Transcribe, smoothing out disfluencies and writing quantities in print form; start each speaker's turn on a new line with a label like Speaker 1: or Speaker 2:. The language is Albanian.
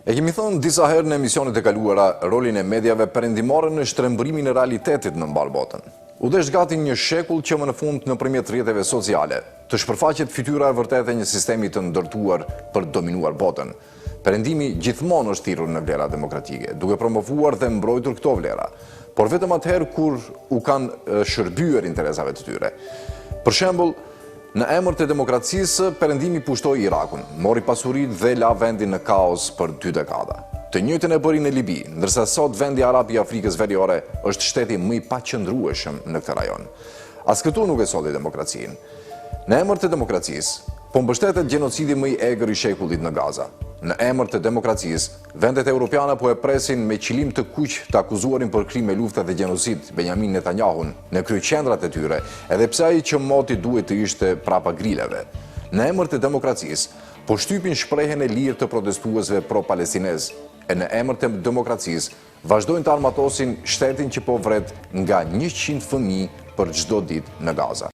Speaker 1: E kemi thënë disa herë në emisionet e kaluara rolin e mediave perëndimore në shtrembërimin e realitetit në mbar botën. U desh gati një shekull që më në fund nëpërmjet rrjeteve sociale të shpërfaqet fytyra e vërtetë e një sistemi të ndërtuar për dominuar botën. Perëndimi gjithmonë është thirrur në vlera demokratike, duke promovuar dhe mbrojtur këto vlera, por vetëm atëherë kur u kanë shërbyer interesave të tyre. Për shembull, në emër të demokracisë, perëndimi pushtoi Irakun, mori pasuritë dhe la vendin në kaos për 2 dekada. Të njëjtën e bëri në Libi, ndërsa sot vendi arab i Afrikës Veriore është shteti më i paqëndrueshëm në këtë rajon. As këtu nuk e solli demokracinë. Në emër të demokracisë, po mbështetet gjenocidi më i egër i shekullit në Gaza. Në emër të demokracisë, vendet europiane po e presin me qëllim të kuq të akuzuarin për krime lufte dhe gjenocid Benjamin Netanyahun në kryeqendrat e tyre, edhe pse ai që moti duhet të ishte prapa grileve. Në emër të demokracisë, po shtypin shprehjen e lirë të protestuesve pro-palestinez, e në emër të demokracisë, vazhdojnë të armatosin shtetin që po vret nga 100 fëmijë për çdo ditë në Gaza.